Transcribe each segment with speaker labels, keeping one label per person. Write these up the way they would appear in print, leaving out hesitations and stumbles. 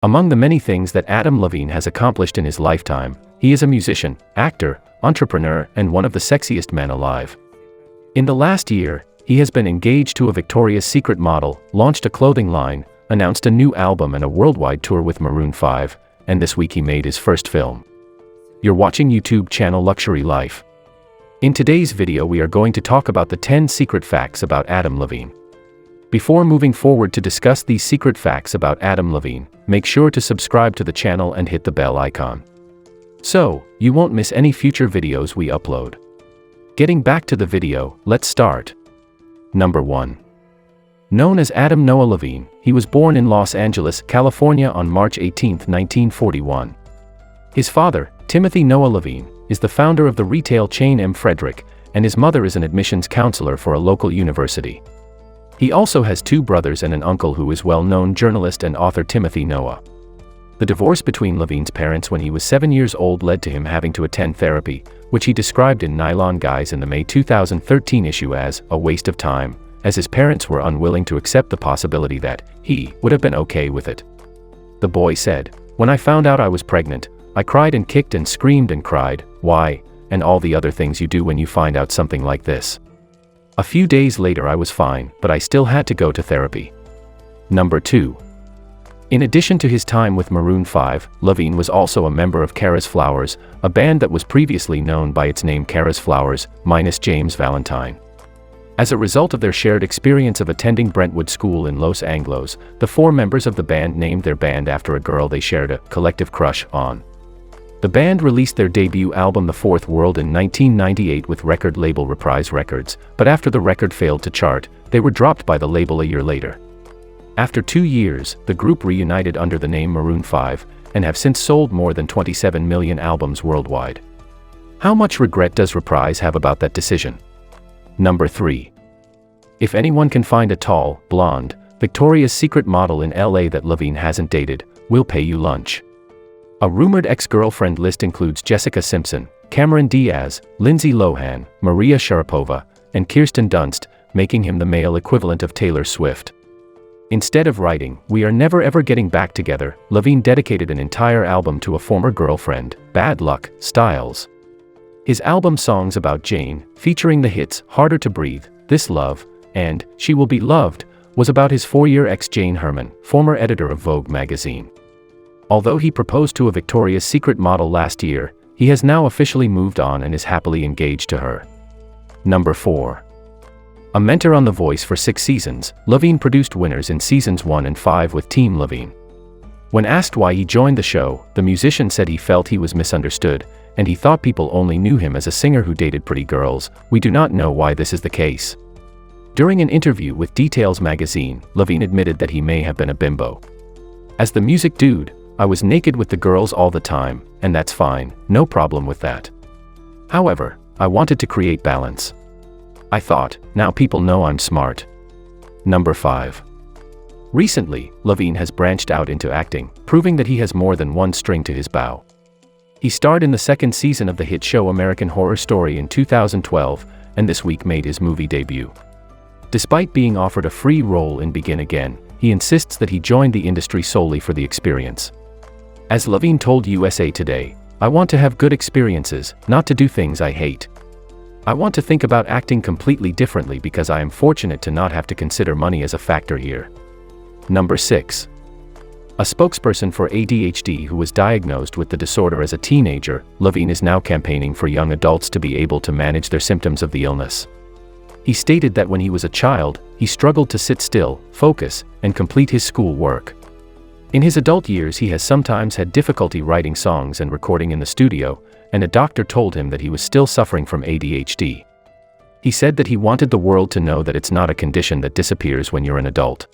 Speaker 1: Among the many things that Adam Levine has accomplished in his lifetime, he is a musician, actor, entrepreneur, and one of the sexiest men alive. In the last year, he has been engaged to a Victoria's Secret model, launched a clothing line, announced a new album and a worldwide tour with Maroon 5, and this week he made his first film. You're watching YouTube channel Luxury Life. In today's video we are going to talk about the 10 secret facts about Adam Levine. Before moving forward to discuss these secret facts about Adam Levine, make sure to subscribe to the channel and hit the bell icon, so you won't miss any future videos we upload. Getting back to the video, let's start. Number 1. Known as Adam Noah Levine, he was born in Los Angeles, California on March 18, 1941. His father, Timothy Noah Levine, is the founder of the retail chain M. Frederick, and his mother is an admissions counselor for a local university. He also has two brothers and an uncle who is well-known journalist and author Timothy Noah. The divorce between Levine's parents when he was 7 years old led to him having to attend therapy, which he described in Nylon Guys in the May 2013 issue as a waste of time, as his parents were unwilling to accept the possibility that he would have been okay with it. The boy said, "When I found out I was pregnant, I cried and kicked and screamed and cried, why, and all the other things you do when you find out something like this. A few days later I was fine, but I still had to go to therapy." Number 2. In addition to his time with Maroon 5, Levine was also a member of Kara's Flowers, a band that was previously known by its name Kara's Flowers, minus James Valentine. As a result of their shared experience of attending Brentwood School in Los Angeles, the four members of the band named their band after a girl they shared a collective crush on. The band released their debut album The Fourth World in 1998 with record label Reprise Records, but after the record failed to chart, they were dropped by the label a year later. After 2 years, the group reunited under the name Maroon 5, and have since sold more than 27 million albums worldwide. How much regret does Reprise have about that decision? Number 3. If anyone can find a tall, blonde, Victoria's Secret model in LA that Levine hasn't dated, we'll pay you lunch. A rumored ex-girlfriend list includes Jessica Simpson, Cameron Diaz, Lindsay Lohan, Maria Sharapova, and Kirsten Dunst, making him the male equivalent of Taylor Swift. Instead of writing, "We are never ever getting back together," Levine dedicated an entire album to a former girlfriend, Bad Luck Styles. His album Songs About Jane, featuring the hits Harder to Breathe, This Love, and She Will Be Loved, was about his 4-year ex Jane Herman, former editor of Vogue magazine. Although he proposed to a Victoria's Secret model last year, he has now officially moved on and is happily engaged to her. Number 4. A mentor on The Voice for 6 seasons, Levine produced winners in seasons 1 and 5 with Team Levine. When asked why he joined the show, the musician said he felt he was misunderstood, and he thought people only knew him as a singer who dated pretty girls. "We do not know why this is the case." During an interview with Details magazine, Levine admitted that he may have been a bimbo. "As the music dude, I was naked with the girls all the time, and that's fine, no problem with that. However, I wanted to create balance. I thought, now people know I'm smart." Number 5. Recently, Levine has branched out into acting, proving that he has more than one string to his bow. He starred in the second season of the hit show American Horror Story in 2012, and this week made his movie debut. Despite being offered a free role in Begin Again, he insists that he joined the industry solely for the experience. As Levine told USA Today, "I want to have good experiences, not to do things I hate. I want to think about acting completely differently because I am fortunate to not have to consider money as a factor here." Number 6. A spokesperson for ADHD who was diagnosed with the disorder as a teenager, Levine is now campaigning for young adults to be able to manage their symptoms of the illness. He stated that when he was a child, he struggled to sit still, focus, and complete his school work. In his adult years he has sometimes had difficulty writing songs and recording in the studio, and a doctor told him that he was still suffering from ADHD. He said that he wanted the world to know that it's not a condition that disappears when you're an adult.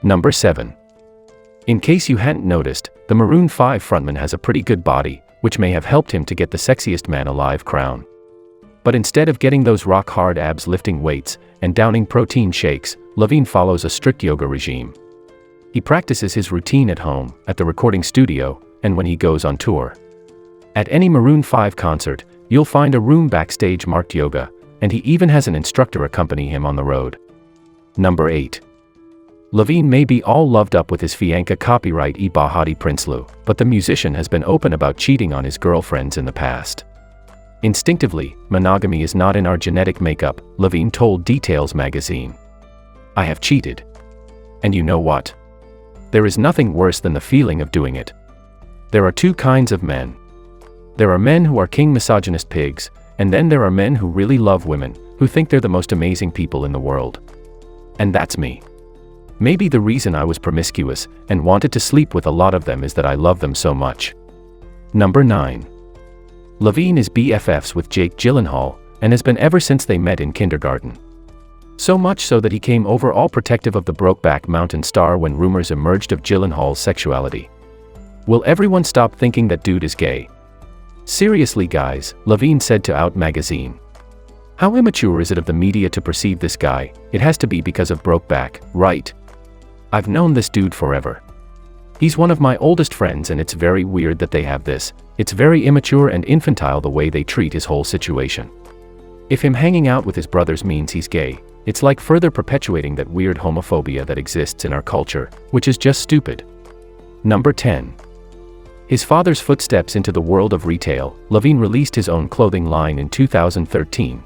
Speaker 1: Number 7. In case you hadn't noticed, the Maroon 5 frontman has a pretty good body, which may have helped him to get the sexiest man alive crown. But instead of getting those rock-hard abs lifting weights and downing protein shakes, Levine follows a strict yoga regime. He practices his routine at home, at the recording studio, and when he goes on tour. At any Maroon 5 concert, you'll find a room backstage marked yoga, and he even has an instructor accompany him on the road. Number 8. Levine may be all loved up with his fiancée copyright Bahati Prinsloo, but the musician has been open about cheating on his girlfriends in the past. Instinctively, monogamy is not in our genetic makeup, Levine told Details magazine. I have cheated. And you know what? There is nothing worse than the feeling of doing it. There are two kinds of men. There are men who are king misogynist pigs, and then there are men who really love women, who think they're the most amazing people in the world. And that's me. Maybe the reason I was promiscuous and wanted to sleep with a lot of them is that I love them so much. Number 9. Levine is BFFs with Jake Gyllenhaal, and has been ever since they met in kindergarten. So much so that he came over all protective of the Brokeback Mountain star when rumors emerged of Gyllenhaal's sexuality. Will everyone stop thinking that dude is gay? Seriously guys, Levine said to Out magazine. How immature is it of the media to perceive this guy? It has to be because of Brokeback, right? I've known this dude forever. He's one of my oldest friends and it's very weird that they have this. It's very immature and infantile the way they treat his whole situation. If him hanging out with his brothers means he's gay, it's like further perpetuating that weird homophobia that exists in our culture, which is just stupid. Number 10. His father's footsteps into the world of retail, Levine released his own clothing line in 2013.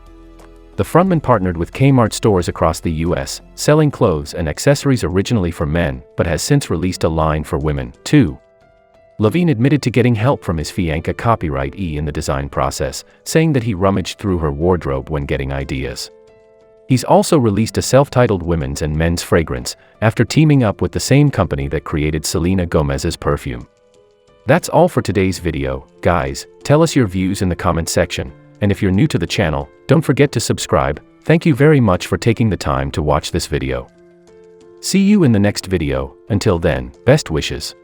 Speaker 1: The frontman partnered with Kmart stores across the US, selling clothes and accessories originally for men, but has since released a line for women, too. Levine admitted to getting help from his fiancée copyright in the design process, saying that he rummaged through her wardrobe when getting ideas. He's also released a self-titled women's and men's fragrance, after teaming up with the same company that created Selena Gomez's perfume. That's all for today's video, guys. Tell us your views in the comment section, and if you're new to the channel, don't forget to subscribe. Thank you very much for taking the time to watch this video. See you in the next video. Until then, best wishes.